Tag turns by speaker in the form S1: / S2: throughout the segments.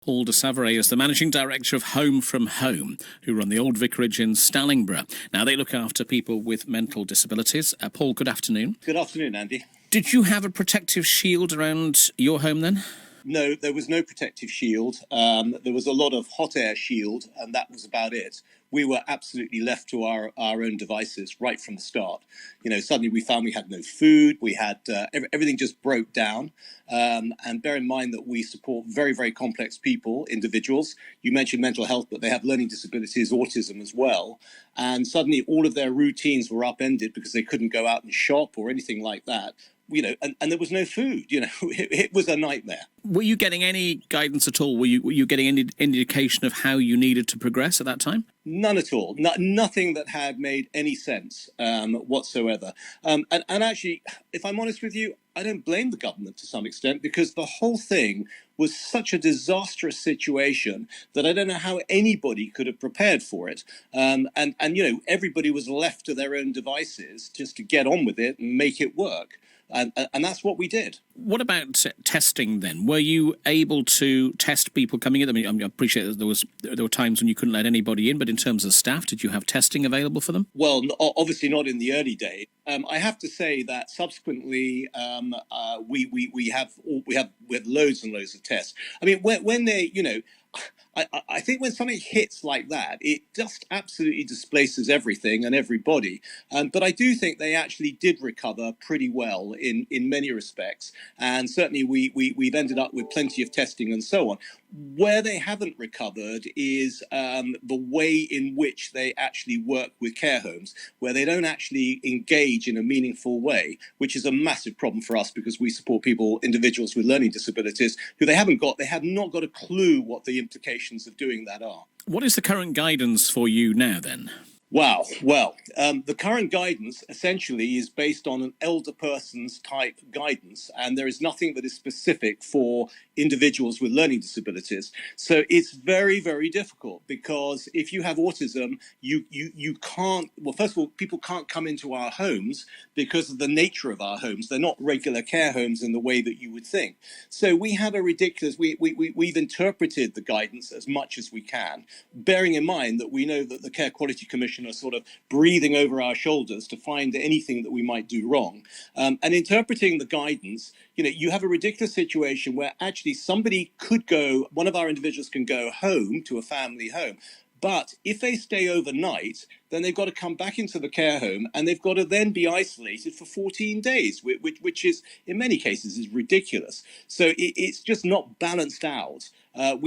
S1: Paul de Savary is the Managing Director of Home from Home, who run the Old Vicarage in Stallingborough. Now, they look after people with mental disabilities. Paul, good afternoon.
S2: Good afternoon, Andy.
S1: Did you have a protective shield around your home then?
S2: No, there was no protective shield. There was a lot of hot air shield, and that was about it. We were absolutely left to our own devices right from the start. Suddenly we found we had no food. We had everything just broke down. And bear in mind that we support very, very complex people, individuals. You mentioned mental health, but they have learning disabilities, autism as well. And suddenly all of their routines were upended because they couldn't go out and shop or anything like that. And there was no food. It was a nightmare.
S1: Were you getting any guidance at all? Were you getting any indication of how you needed to progress at that time?
S2: None at all. Nothing that had made any sense whatsoever. And actually, if I'm honest with you, I don't blame the government to some extent, because the whole thing was such a disastrous situation that I don't know how anybody could have prepared for it. And everybody was left to their own devices just to get on with it and make it work. And that's what we did.
S1: What about testing then? Were you able to test people coming in? I mean, I appreciate that there were times when you couldn't let anybody in, but in terms of staff, did you have testing available for them?
S2: Well, obviously not in the early days. I have to say that subsequently we have loads and loads of tests. I mean, when they, I think when something hits like that, it just absolutely displaces everything and everybody. But I do think they actually did recover pretty well in many respects. And certainly we've ended up with plenty of testing and so on. Where they haven't recovered is the way in which they actually work with care homes, where they don't actually engage in a meaningful way, which is a massive problem for us because we support individuals with learning disabilities who they have not got a clue what the implications of doing that are.
S1: What is the current guidance for you now then?
S2: Wow. Well, the current guidance essentially is based on an elder person's type guidance, and there is nothing that is specific for individuals with learning disabilities. So it's very, very difficult, because if you have autism, you can't, well, first of all, people can't come into our homes because of the nature of our homes. They're not regular care homes in the way that you would think. So we have a ridiculous, we've interpreted the guidance as much as we can, bearing in mind that we know that the Care Quality Commission are sort of breathing over our shoulders to find anything that we might do wrong. And interpreting the guidance, you have a ridiculous situation where actually one of our individuals can go home to a family home. But if they stay overnight, then they've got to come back into the care home and they've got to then be isolated for 14 days, which is, in many cases, is ridiculous. So it's just not balanced out. To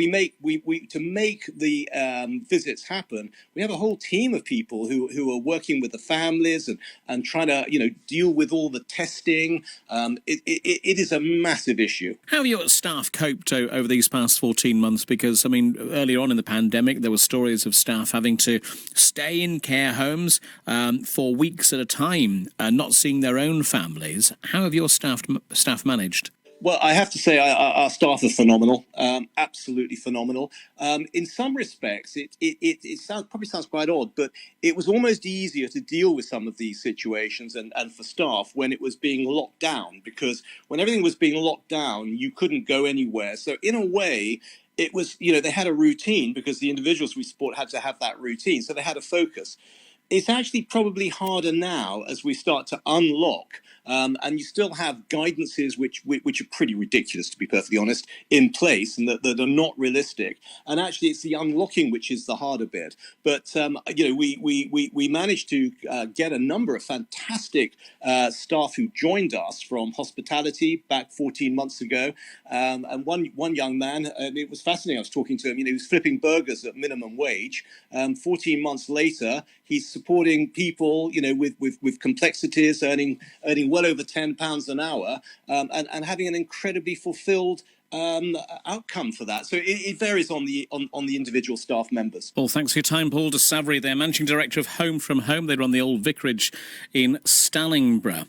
S2: make the visits happen, we have a whole team of people who are working with the families and trying to deal with all the testing. It is a massive issue.
S1: How have your staff coped over these past 14 months? Because, I mean, earlier on in the pandemic, there were stories of staff having to stay in care homes for weeks at a time, not seeing their own families. How have your staff managed?
S2: Well, I have to say our staff are phenomenal, absolutely phenomenal. In some respects, it probably sounds quite odd, but it was almost easier to deal with some of these situations and for staff when it was being locked down, because when everything was being locked down, you couldn't go anywhere. So in a way, it was, they had a routine because the individuals we support had to have that routine. So they had a focus. It's actually probably harder now as we start to unlock, and you still have guidances which are pretty ridiculous, to be perfectly honest, in place, and that are not realistic. And actually, it's the unlocking which is the harder bit. But we managed to get a number of fantastic staff who joined us from hospitality back 14 months ago, and one young man, it was fascinating. I was talking to him. He was flipping burgers at minimum wage. 14 months later, he's supporting people, with complexities, earning well over £10 an hour, and having an incredibly fulfilled outcome for that. So it varies on the individual staff members.
S1: Well, thanks for your time, Paul de Savary. They're Managing Director of Home from Home. They run the Old Vicarage in Stallingborough.